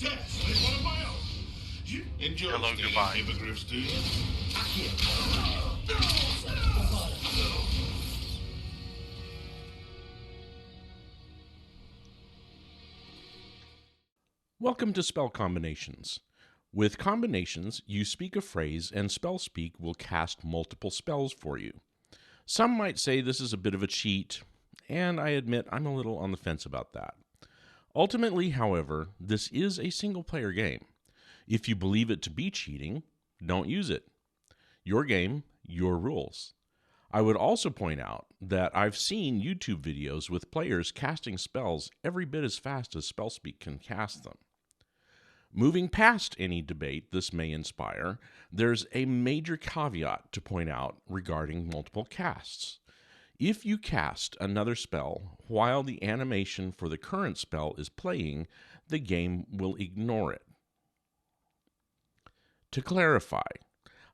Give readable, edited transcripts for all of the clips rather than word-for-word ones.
Tess, I one of my own. You enjoy Hello, stealing goodbye. hippogriffs, do you? Welcome to Spell Combinations. With combinations, you speak a phrase and SpellSpeak will cast multiple spells for you. Some might say this is a bit of a cheat, and I admit I'm a little on the fence about that. Ultimately, however, this is a single-player game. If you believe it to be cheating, don't use it. Your game, your rules. I would also point out that I've seen YouTube videos with players casting spells every bit as fast as SpellSpeak can cast them. Moving past any debate this may inspire, there's a major caveat to point out regarding multiple casts. If you cast another spell while the animation for the current spell is playing, the game will ignore it. To clarify,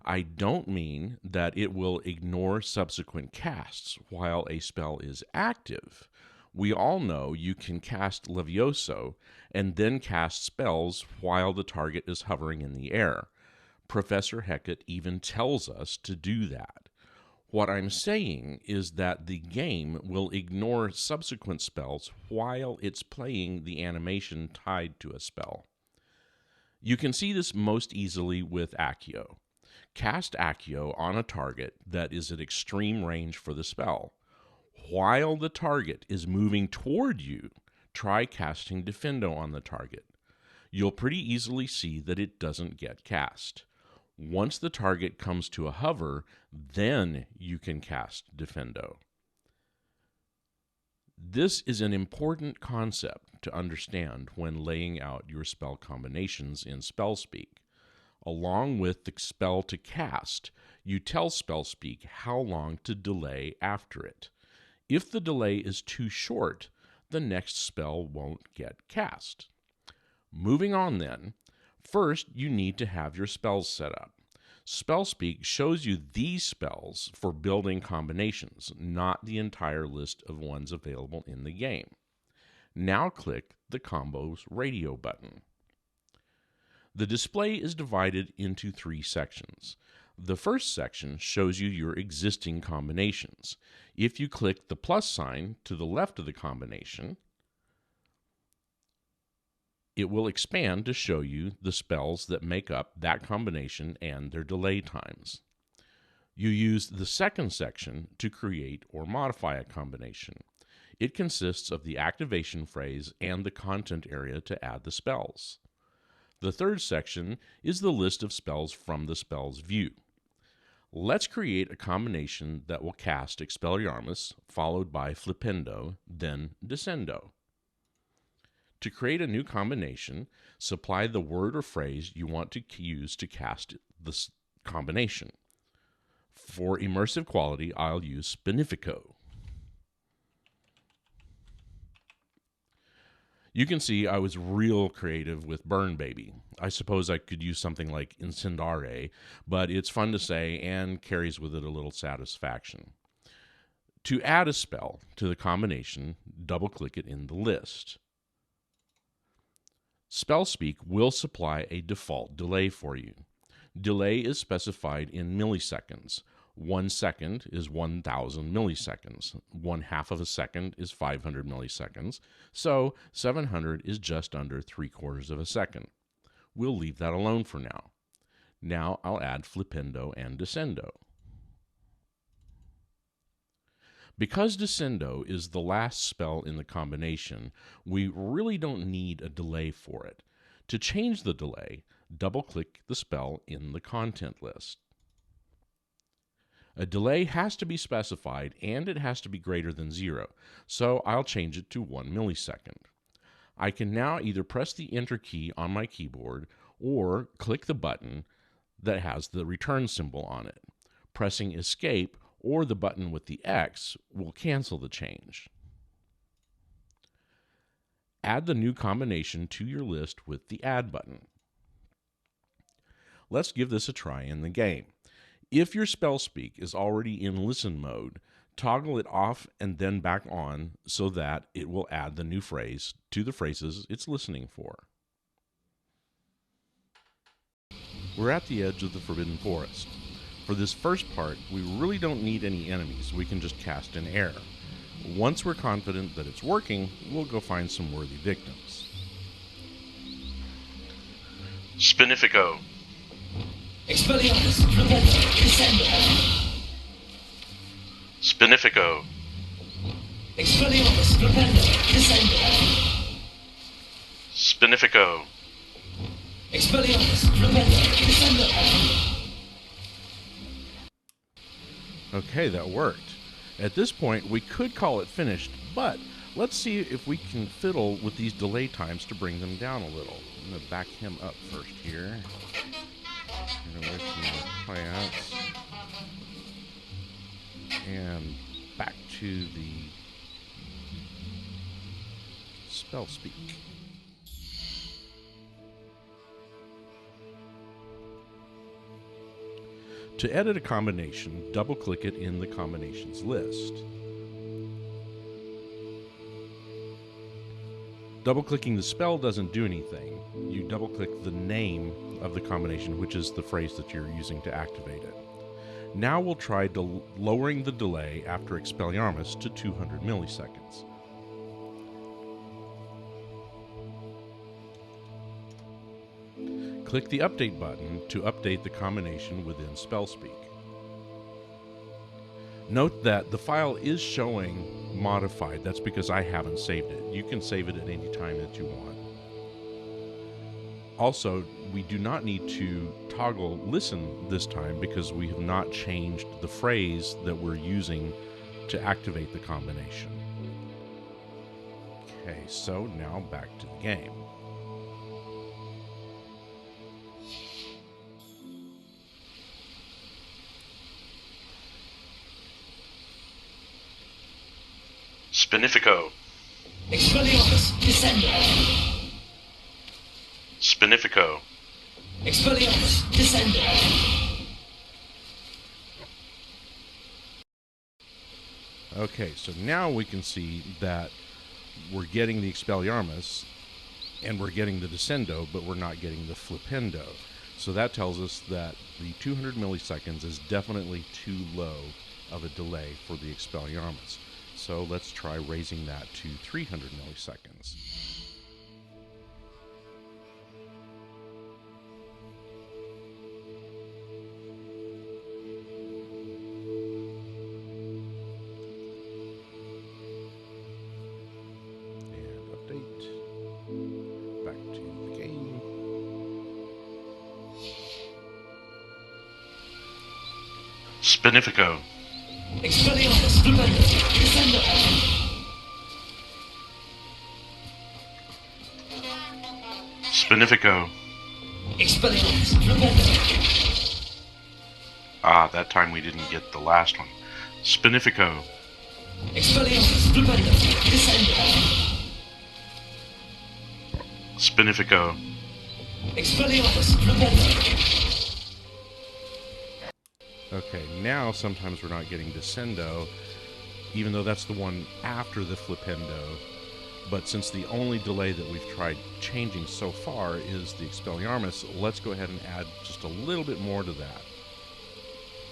I don't mean that it will ignore subsequent casts while a spell is active. We all know you can cast Levioso and then cast spells while the target is hovering in the air. Professor Hecat even tells us to do that. What I'm saying is that the game will ignore subsequent spells while it's playing the animation tied to a spell. You can see this most easily with Accio. Cast Accio on a target that is at extreme range for the spell. While the target is moving toward you, try casting Defendo on the target. You'll pretty easily see that it doesn't get cast. Once the target comes to a hover, then you can cast Defendo. This is an important concept to understand when laying out your spell combinations in SpellSpeak. Along with the spell to cast, you tell SpellSpeak how long to delay after it. If the delay is too short, the next spell won't get cast. Moving on then, first you need to have your spells set up. SpellSpeak shows you these spells for building combinations, not the entire list of ones available in the game. Now click the Combos Radio button. The display is divided into 3 sections. The first section shows you your existing combinations. If you click the plus sign to the left of the combination, it will expand to show you the spells that make up that combination and their delay times. You use the second section to create or modify a combination. It consists of the activation phrase and the content area to add the spells. The third section is the list of spells from the spells view. Let's create a combination that will cast Expelliarmus, followed by Flipendo, then Descendo. To create a new combination, supply the word or phrase you want to use to cast this combination. For immersive quality, I'll use Spinifico. You can see I was real creative with Burn Baby. I suppose I could use something like Incendare, but it's fun to say and carries with it a little satisfaction. To add a spell to the combination, double-click it in the list. SpellSpeak will supply a default delay for you. Delay is specified in milliseconds. 1 second is 1,000 milliseconds. 1/2 of a second is 500 milliseconds. So 700 is just under 3/4 of a second. We'll leave that alone for now. Now I'll add Flipendo and Descendo. Because Descendo is the last spell in the combination, we really don't need a delay for it. To change the delay, double-click the spell in the content list. A delay has to be specified and it has to be greater than 0, so I'll change it to 1 millisecond. I can now either press the Enter key on my keyboard or click the button that has the return symbol on it. Pressing Escape or the button with the X will cancel the change. Add the new combination to your list with the Add button. Let's give this a try in the game. If your SpellSpeak is already in listen mode, toggle it off and then back on so that it will add the new phrase to the phrases it's listening for. We're at the edge of the Forbidden Forest. For this first part, we really don't need any enemies. We can just cast in air. Once we're confident that it's working, we'll go find some worthy victims. Spinifico. Expelliarmus, Repender, Descender. Spinifico. Expelliarmus, Repender, Descender. Spinifico. Expelliarmus, Repender, Descender. Okay, that worked. At this point, we could call it finished, but let's see if we can fiddle with these delay times to bring them down a little. I'm going to back him up first here. Get away from the plants. And back to the SpellSpeak. To edit a combination, double-click it in the combinations list. Double-clicking the spell doesn't do anything. You double-click the name of the combination, which is the phrase that you're using to activate it. Now we'll try lowering the delay after Expelliarmus to 200 milliseconds. Click the Update button to update the combination within SpellSpeak. Note that the file is showing modified. That's because I haven't saved it. You can save it at any time that you want. Also, we do not need to toggle listen this time because we have not changed the phrase that we're using to activate the combination. Okay, so now back to the game. Spinifico. Expelliarmus, Descender. Spinifico. Expelliarmus, Descender. Okay, so now we can see that we're getting the Expelliarmus and we're getting the Descendo, but we're not getting the Flipendo. So that tells us that the 200 milliseconds is definitely too low of a delay for the Expelliarmus. So let's try raising that to 300 milliseconds. And update. Back to the game. Spinifico. Expelliarmus, Repender, Descender. Spinifico. Expelliarmus, Repender. Ah, that time we didn't get the last one. Spinifico. Expelliarmus, Repender, Descender. Spinifico. Expelliarmus, Repender. Okay, now sometimes we're not getting Descendo, even though that's the one after the Flipendo. But since the only delay that we've tried changing so far is the Expelliarmus, let's go ahead and add just a little bit more to that.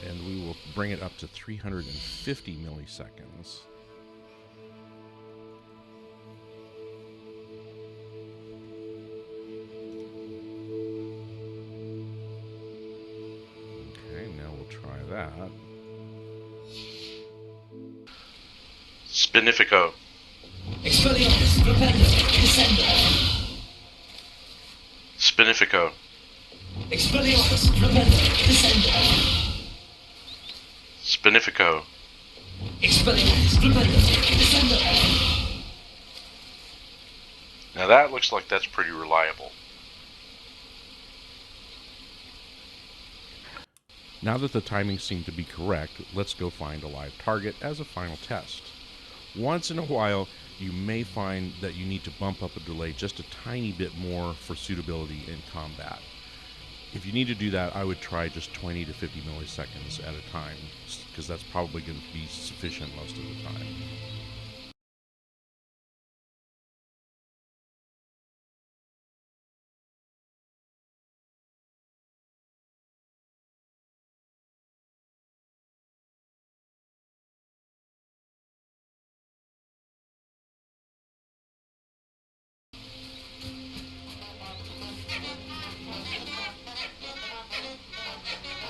And we will bring it up to 350 milliseconds. Okay, now we'll try that. Spinifico. Expelliarmus, Repender, Descender. Spinifico. Expelliarmus, Repender, Descender. Spinifico. Expelliarmus, Repender, Descender. Now that looks like that's pretty reliable. Now that the timings seem to be correct, let's go find a live target as a final test. Once in a while, you may find that you need to bump up a delay just a tiny bit more for suitability in combat. If you need to do that, I would try just 20 to 50 milliseconds at a time, because that's probably going to be sufficient most of the time.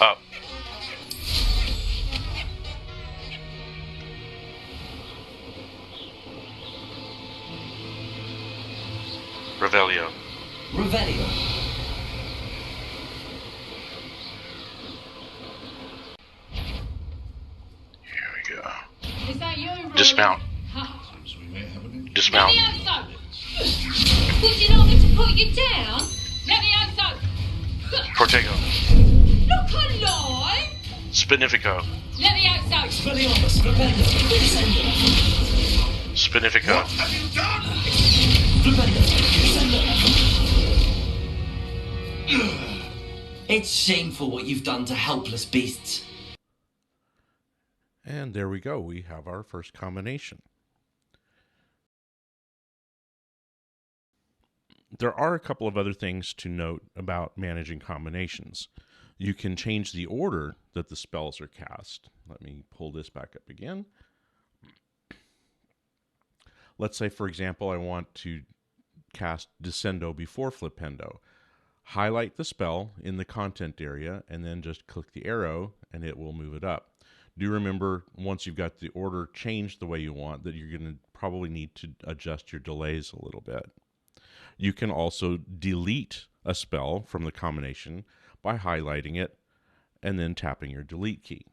Up. Revelio. Revelio. Here we go. Is that you, Rory? Dismount. Ha. Seems we may have an Dismount. Levioso! Would you like me to put you down? Levioso! Protego. Look alive! Spinifico. Levioso! Expelliarmus. Rependo. Descendo. Spinifico. What have you done? Rependo. Descendo. It's shameful what you've done to helpless beasts. And there we go. We have our first combination. There are a couple of other things to note about managing combinations. You can change the order that the spells are cast. Let me pull this back up again. Let's say, for example, I want to cast Descendo before Flipendo. Highlight the spell in the content area and then just click the arrow and it will move it up. Do remember, once you've got the order changed the way you want, that you're going to probably need to adjust your delays a little bit. You can also delete a spell from the combination by highlighting it and then tapping your delete key.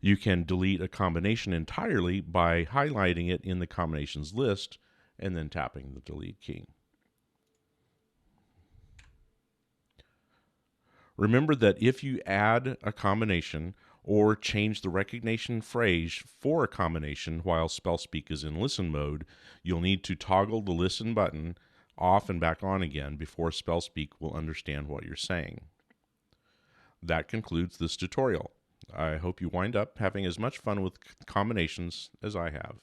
You can delete a combination entirely by highlighting it in the combinations list and then tapping the delete key. Remember that if you add a combination or change the recognition phrase for a combination while SpellSpeak is in listen mode, you'll need to toggle the listen button off and back on again before SpellSpeak will understand what you're saying. That concludes this tutorial. I hope you wind up having as much fun with combinations as I have.